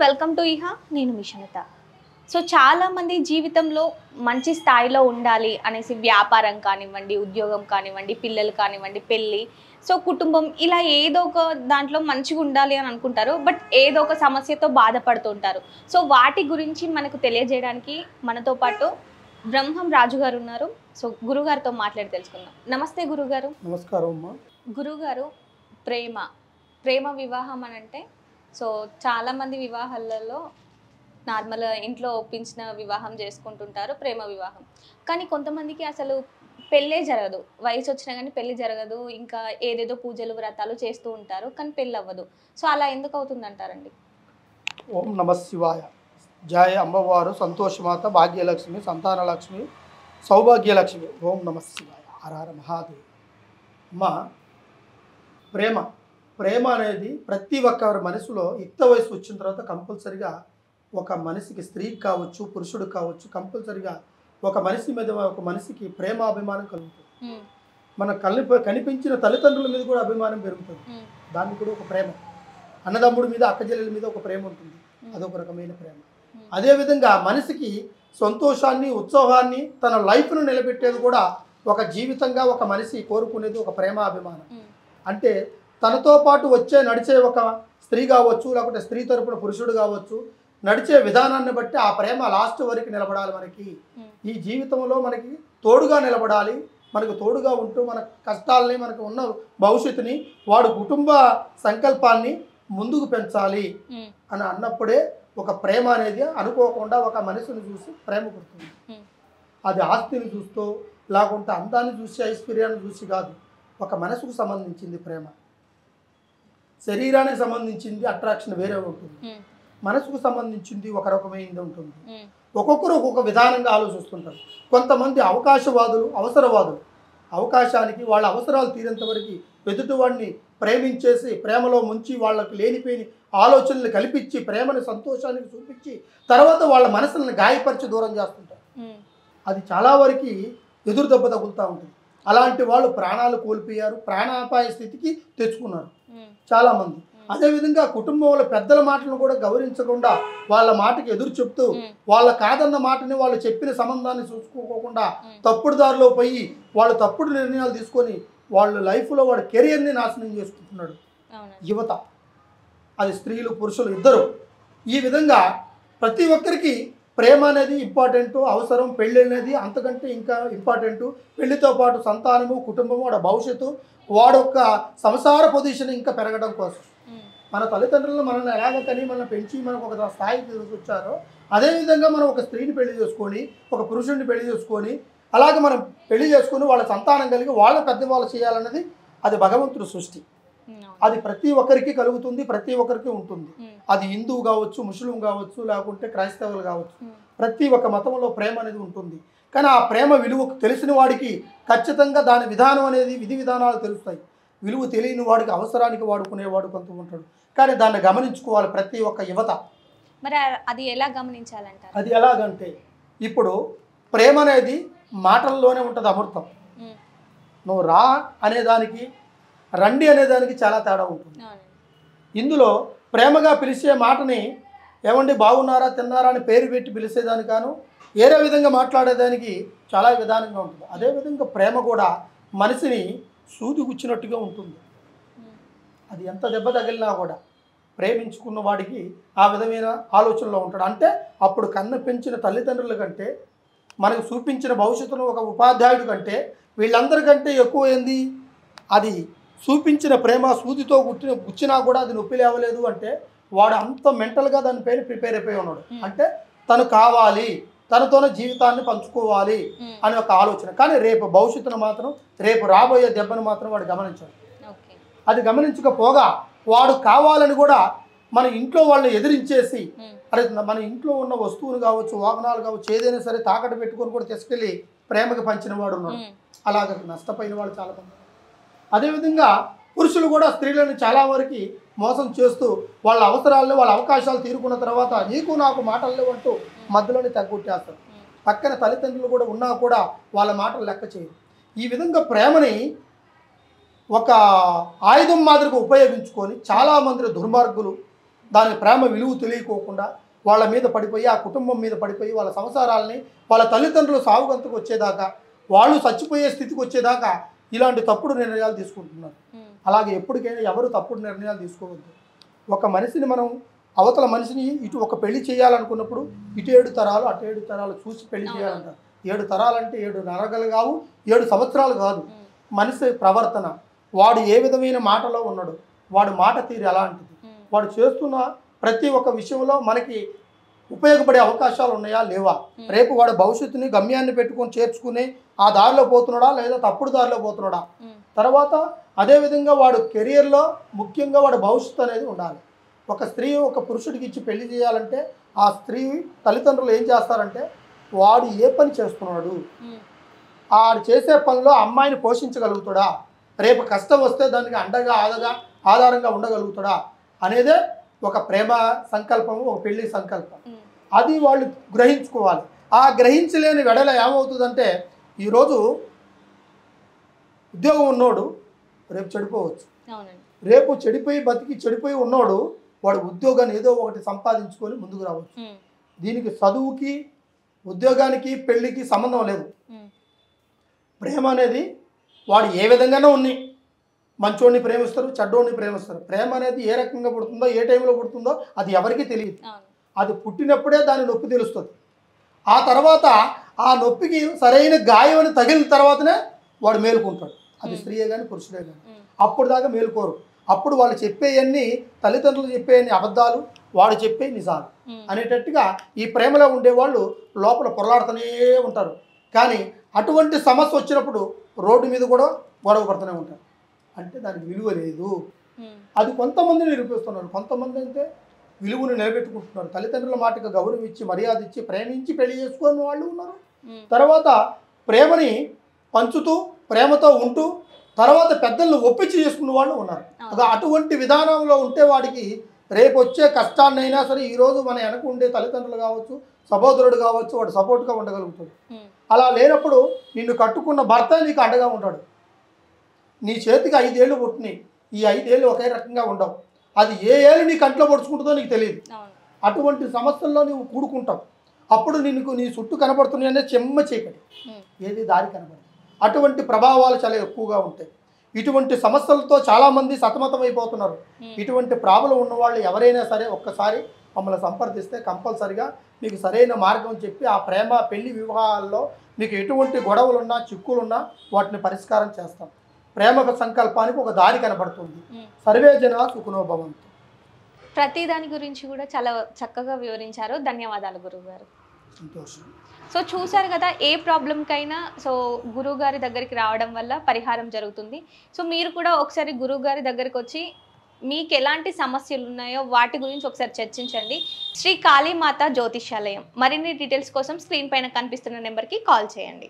Welcome to ఇహా. నేను మిషనత. So చాలామంది జీవితంలో మంచి స్థాయిలో ఉండాలి అనేసి వ్యాపారం కానివ్వండి, ఉద్యోగం కానివ్వండి, పిల్లలు కానివ్వండి, పెళ్ళి, సో కుటుంబం, ఇలా ఏదో ఒక దాంట్లో మంచిగా ఉండాలి అని అనుకుంటారు. బట్ ఏదో ఒక సమస్యతో బాధపడుతుంటారు. సో వాటి గురించి మనకు తెలియజేయడానికి మనతో పాటు బ్రహ్మం రాజు గారు ఉన్నారు. సో గురుగారితో మాట్లాడి తెలుసుకుందాం. నమస్తే గురుగారు. నమస్కారం అమ్మా. గురుగారు, ప్రేమ వివాహం అని అంటే, సో చాలామంది వివాహాలలో నార్మల్ ఇంట్లో ఒప్పించిన వివాహం చేసుకుంటుంటారు, ప్రేమ వివాహం. కానీ కొంతమందికి అసలు పెళ్ళే జరగదు, వయసు వచ్చినా కానీ పెళ్ళి జరగదు, ఇంకా ఏదేదో పూజలు వ్రతాలు చేస్తూ ఉంటారు కానీ పెళ్ళి అవ్వదు. సో అలా ఎందుకు అవుతుంది అంటారండి? ఓం నమ శివాయ. జయ అమ్మవారు సంతోషమాత, భాగ్యలక్ష్మి, సంతానలక్ష్మి, సౌభాగ్యలక్ష్మి. ఓం నమ శివాయ. హర మహాదేవ్. అమ్మ, ప్రేమ అనేది ప్రతి ఒక్క మనసులో యుక్త వయసు వచ్చిన తర్వాత కంపల్సరిగా ఒక మనిషికి, స్త్రీకి కావచ్చు, పురుషుడికి కావచ్చు, కంపల్సరిగా ఒక మనిషి మీద ఒక మనిషికి ప్రేమాభిమానం కలుగుతుంది. మన కనిపించిన తల్లిదండ్రుల మీద కూడా అభిమానం పెరుగుతుంది. దానికి కూడా ఒక ప్రేమ. అన్నదమ్ముడి మీద, అక్కచెల్లెల మీద ఒక ప్రేమ ఉంటుంది, అదొక రకమైన ప్రేమ. అదేవిధంగా మనిషికి సంతోషాన్ని, ఉత్సాహాన్ని, తన లైఫ్ను నిలబెట్టేది కూడా ఒక జీవితంగా ఒక మనిషి కోరుకునేది ఒక ప్రేమాభిమానం. అంటే తనతో పాటు నడిచే ఒక స్త్రీ కావచ్చు, లేకపోతే స్త్రీ తరపున పురుషుడు కావచ్చు, నడిచే విధానాన్ని బట్టి ఆ ప్రేమ లాస్ట్ వరకు నిలబడాలి. మనకి ఈ జీవితంలో మనకి తోడుగా నిలబడాలి. మనకు తోడుగా ఉంటూ మన కష్టాలని, మనకు ఉన్న భవిష్యత్తుని, వాడు కుటుంబ సంకల్పాన్ని ముందుకు పెంచాలి అని అన్నప్పుడే ఒక ప్రేమ అనేది అనుకోకుండా ఒక మనిషిని చూసి ప్రేమ పుడుతుంది. అది ఆస్తిని చూస్తూ, లేకుంటే అందాన్ని చూసి, ఐశ్వర్యాన్ని చూసి కాదు. ఒక మనసుకు సంబంధించింది ప్రేమ. శరీరానికి సంబంధించింది అట్రాక్షన్ వేరే ఉంటుంది, మనసుకు సంబంధించింది ఒక రకమైనది ఉంటుంది. ఒక్కొక్కరు ఒక్కొక్క విధానంగా ఆలోచిస్తుంటారు. కొంతమంది అవకాశవాదులు, అవసరవాదులు. అవకాశానికి, వాళ్ళ అవసరాలు తీరేంత వరకు ఎదుటివాడిని ప్రేమించేసి, ప్రేమలో ముంచి, వాళ్ళకి లేనిపోయిన ఆలోచనలు కల్పించి, ప్రేమని, సంతోషానికి చూపించి, తర్వాత వాళ్ళ మనసులను గాయపరిచి దూరం చేస్తుంటారు. అది చాలా వరకు ఎదురు దెబ్బ తగులుతూ ఉంటుంది. అలాంటి వాళ్ళు ప్రాణాలు కోల్పోయారు, ప్రాణాపాయ స్థితికి తెచ్చుకున్నారు చాలామంది. అదేవిధంగా కుటుంబంలో పెద్దల మాటలను కూడా గౌరవించకుండా, వాళ్ళ మాటకి ఎదురు చెప్తూ, వాళ్ళ కాదన్న మాటని, వాళ్ళు చెప్పిన సంబంధాన్ని చూసుకోకుండా తప్పుడు దారిలో పోయి వాళ్ళు తప్పుడు నిర్ణయాలు తీసుకొని వాళ్ళు లైఫ్లో వాడి కెరియర్ని నాశనం చేసుకుంటున్నాడు యువత. అది స్త్రీలు, పురుషులు ఇద్దరు. ఈ విధంగా ప్రతి ఒక్కరికి ప్రేమ అనేది ఇంపార్టెంటు, అవసరం. పెళ్ళి అనేది అంతకంటే ఇంకా ఇంపార్టెంటు. పెళ్లితో పాటు సంతానము, కుటుంబము, వాడి భవిష్యత్తు, వాడొక్క సంసార పొజిషన్ ఇంకా పెరగడం కోసం మన తల్లిదండ్రులను మనల్ని ఎలాగ కని, మనల్ని పెంచి, మనకు ఒక స్థాయికి తీసుకొచ్చారో, అదేవిధంగా మనం ఒక స్త్రీని పెళ్లి చేసుకొని, ఒక పురుషుడిని పెళ్లి చేసుకొని, అలాగే మనం పెళ్లి చేసుకొని వాళ్ళ సంతానం కలిగి వాళ్ళ పెద్దవాళ్ళు చేయాలన్నది అది భగవంతుడి సృష్టి. అది ప్రతి ఒక్కరికి కలుగుతుంది, ప్రతి ఒక్కరికి ఉంటుంది. అది హిందువు కావచ్చు, ముస్లిం కావచ్చు, లేకుంటే క్రైస్తవులు కావచ్చు. ప్రతి ఒక్క మతంలో ప్రేమ అనేది ఉంటుంది. కానీ ఆ ప్రేమ విలువ తెలిసిన వాడికి ఖచ్చితంగా దాని విధానం అనేది, విధి విధానాలు తెలుస్తాయి. విలువ తెలియని వాడికి, అవసరానికి వాడుకునేవాడు కొంత ఉంటాడు. కానీ దాన్ని గమనించుకోవాలి ప్రతి ఒక్క యువత. మరి అది ఎలా గమనించాలంటారు? అది ఎలాగంటే, ఇప్పుడు ప్రేమ అనేది మాటల్లోనే ఉంటుంది అమృతం. నువ్వు రా అనేదానికి, రండి అనేదానికి చాలా తేడా ఉంటుంది. ఇందులో ప్రేమగా పిలిచే మాటని ఏమండి బాగున్నారా, తిన్నారా అని పేరు పెట్టి పిలిచేదానికి కాను, ఏరే విధంగా మాట్లాడేదానికి చాలా విధానంగా ఉంటుంది. అదేవిధంగా ప్రేమ కూడా మనిషిని సూది గుచ్చినట్టుగా ఉంటుంది. అది ఎంత దెబ్బ తగిలినా కూడా ప్రేమించుకున్న వాడికి ఆ విధమైన ఆలోచనలో ఉంటాడు. అంటే అప్పుడు కన్న పెంచిన తల్లిదండ్రుల కంటే, మనకు చూపించిన భవిష్యత్తులో ఒక ఉపాధ్యాయుడి కంటే, వీళ్ళందరికంటే ఎక్కువ ఏంది, అది చూపించిన ప్రేమ సూదితో గుచ్చినా కూడా అది నొప్పి లేవలేదు అంటే, వాడు అంత మెంటల్గా దాని పేరు ప్రిపేర్ అయిపోయి ఉన్నాడు. అంటే తను కావాలి, తనతోనే జీవితాన్ని పంచుకోవాలి అనే ఒక ఆలోచన. కానీ రేపు భవిష్యత్తును మాత్రం, రేపు రాబోయే దెబ్బను మాత్రం వాడు గమనించాడు. అది గమనించకపోగా వాడు కావాలని కూడా మన ఇంట్లో వాళ్ళని ఎదిరించేసి, అరే మన ఇంట్లో ఉన్న వస్తువులు కావచ్చు, వాహనాలు కావచ్చు, ఏదైనా సరే తాకట్టు పెట్టుకొని కూడా తీసుకెళ్ళి ప్రేమకి పంచిన వాడు ఉన్నాడు. అలాగ నష్టపోయిన వాళ్ళు చాలా మంది. అదేవిధంగా పురుషులు కూడా స్త్రీలను చాలా వరకు మోసం చేస్తూ, వాళ్ళ అవసరాలను, వాళ్ళ అవకాశాలు తీరుకున్న తర్వాత నీకు నాకు మాటలు లేవంటూ మధ్యలోనే తగ్గొట్టేస్తారు. పక్కన తల్లిదండ్రులు కూడా ఉన్నా కూడా వాళ్ళ మాటలు లెక్క చేయరు. ఈ విధంగా ప్రేమని ఒక ఆయుధం మాదిరిగా ఉపయోగించుకొని చాలామంది దుర్మార్గులు దాని ప్రేమ విలువ తెలియకోకుండా వాళ్ళ మీద పడిపోయి ఆ కుటుంబం మీద పడిపోయి వాళ్ళ సంసారాలని వాళ్ళ తల్లిదండ్రులు సాగుగంతకు వచ్చేదాకా వాళ్ళు చచ్చిపోయే స్థితికి వచ్చేదాకా ఇలాంటి తప్పుడు నిర్ణయాలు తీసుకుంటున్నారు. అలాగే ఎప్పటికైనా ఎవరు తప్పుడు నిర్ణయాలు తీసుకోవద్దు. ఒక మనిషిని మనం అవతల మనిషిని ఇటు ఒక పెళ్లి చేయాలనుకున్నప్పుడు ఇటు 7 తరాలు అటు 7 తరాలు చూసి పెళ్లి చేయాలంటారు. 7 తరాలంటే 7 నరగలు కావు, 7 సంవత్సరాలు కాదు. మనిషి ప్రవర్తన, వాడు ఏ విధమైన మాటలో ఉన్నాడు, వాడు మాట తీరు ఎలాంటిది, వాడు చేస్తున్న ప్రతి ఒక్క విషయంలో మనకి ఉపయోగపడే అవకాశాలు ఉన్నాయా లేవా, రేపు వాడు భవిష్యత్తుని గమ్యాన్ని పెట్టుకొని చేర్చుకుని ఆ దారిలో పోతున్నాడా లేదా తప్పుడు దారిలో పోతున్నాడా, తర్వాత అదేవిధంగా వాడు కెరియర్లో ముఖ్యంగా వాడు భవిష్యత్తు అనేది ఉండాలి. ఒక స్త్రీ ఒక పురుషుడికి ఇచ్చి పెళ్లి చేయాలంటే ఆ స్త్రీ తల్లిదండ్రులు ఏం చేస్తారంటే వాడు ఏ పని చేస్తున్నాడు, ఆడు చేసే పనిలో అమ్మాయిని పోషించగలుగుతాడా, రేపు కష్టం వస్తే దానికి అండగా ఆధారంగా ఉండగలుగుతాడా అనేదే ఒక ప్రేమ సంకల్పం, ఒక పెళ్లి సంకల్పం. అది వాళ్ళు గ్రహించుకోవాలి. ఆ గ్రహించలేని వెడల ఏమవుతుందంటే ఈరోజు ఉద్యోగం ఉన్నోడు రేపు చెడిపోవచ్చు, రేపు చెడిపోయి బతికి చెడిపోయి ఉన్నోడు వాడు ఉద్యోగాన్ని ఏదో ఒకటి సంపాదించుకొని ముందుకు రావచ్చు. దీనికి చదువుకి ఉద్యోగానికి పెళ్ళికి సంబంధం లేదు. ప్రేమ అనేది వాడు ఏ విధంగానూ ఉన్నాయి, మంచోడిని ప్రేమిస్తారు, చెడ్డోడిని ప్రేమిస్తారు. ప్రేమ అనేది ఏ రకంగా పుడుతుందో ఏ టైంలో పుడుతుందో అది ఎవరికీ తెలియదు. అది పుట్టినప్పుడే దాని నొప్పి తెలుస్తుంది. ఆ తర్వాత ఆ నొప్పికి సరైన గాయం అని తగిలిన తర్వాతనే వాడు మేలుకుంటాడు. అది స్త్రీయే కానీ పురుషుడే కానీ. అప్పుడు దాకా మేలుకోరు. అప్పుడు వాళ్ళు చెప్పేవన్నీ తల్లిదండ్రులు చెప్పేవన్నీ అబద్ధాలు, వాడు చెప్పే నిజాలు అనేటట్టుగా ఈ ప్రేమలో ఉండేవాళ్ళు లోపల పొరలాడుతూనే ఉంటారు. కానీ అటువంటి సమస్య వచ్చినప్పుడు రోడ్డు మీద కూడా గొడవ పడుతూనే ఉంటారు. అంటే దానికి విలువ లేదు. అది కొంతమంది నిరూపిస్తున్నారు. కొంతమంది అయితే విలువను నిలబెట్టుకుంటున్నారు. తల్లిదండ్రుల మాటకు గౌరవం ఇచ్చి మర్యాద ఇచ్చి ప్రేమించి పెళ్లి చేసుకున్న వాళ్ళు ఉన్నారు. తర్వాత ప్రేమని పంచుతూ ప్రేమతో ఉంటూ తర్వాత పెద్దలను ఒప్పించి చేసుకున్న వాళ్ళు ఉన్నారు. అటువంటి విధానంలో ఉంటే వాడికి రేపు వచ్చే కష్టాన్నైనా సరే ఈరోజు మన వెనక ఉండే తల్లిదండ్రులు కావచ్చు, సహోదరుడు కావచ్చు, వాడు సపోర్ట్గా ఉండగలుగుతాడు. అలా లేనప్పుడు నిన్ను కట్టుకున్న భర్త నీకు అండగా ఉంటాడు. నీ చేతికి 5 ఏళ్ళు పుట్టినాయి, ఈ 5 ఏళ్ళు ఒకే రకంగా ఉండవు. అది ఏ ఏళ్ళు నీ కంట్లో పొడుచుకుంటుందో నీకు తెలియదు. అటువంటి సమస్యల్లో నువ్వు కూడుకుంటావు. అప్పుడు నీ చుట్టూ కనబడుతున్నాయనే చెమ్మ చీకటి, ఏది దారి కనబడదు. అటువంటి ప్రభావాలు చాలా ఎక్కువగా ఉంటాయి. ఇటువంటి సమస్యలతో చాలామంది సతమతమైపోతున్నారు. ఇటువంటి ప్రాబ్లం ఉన్నవాళ్ళు ఎవరైనా సరే ఒక్కసారి మమ్మల్ని సంప్రదిస్తే కంపల్సరిగా మీకు సరైన మార్గం చెప్పి ఆ ప్రేమ పెళ్లి వివాహాల్లో మీకు ఎటువంటి గొడవలున్నా చిక్కులున్నా వాటిని పరిష్కారం చేస్తాం. ప్రేమ సంకల్పానికి ఒక దారి కనబడుతుంది. సర్వే జనా సుఖినో భవంతు. ప్రతి దాని గురించి కూడా చాలా చక్కగా వివరించారు. ధన్యవాదాలు గురువుగారు. సంతోషం. సో చూసారు కదా, ఏ ప్రాబ్లంకైనా సో గురువుగారి దగ్గరికి రావడం వల్ల పరిహారం జరుగుతుంది. సో మీరు కూడా ఒకసారి గురువుగారి దగ్గరికి వచ్చి మీకు ఎలాంటి సమస్యలు ఉన్నాయో వాటి గురించి ఒకసారి చర్చించండి. శ్రీ కాళీమాత జ్యోతిష్యాలయం. మరిన్ని డీటెయిల్స్ కోసం స్క్రీన్ పైన కనిపిస్తున్న నెంబర్కి కాల్ చేయండి.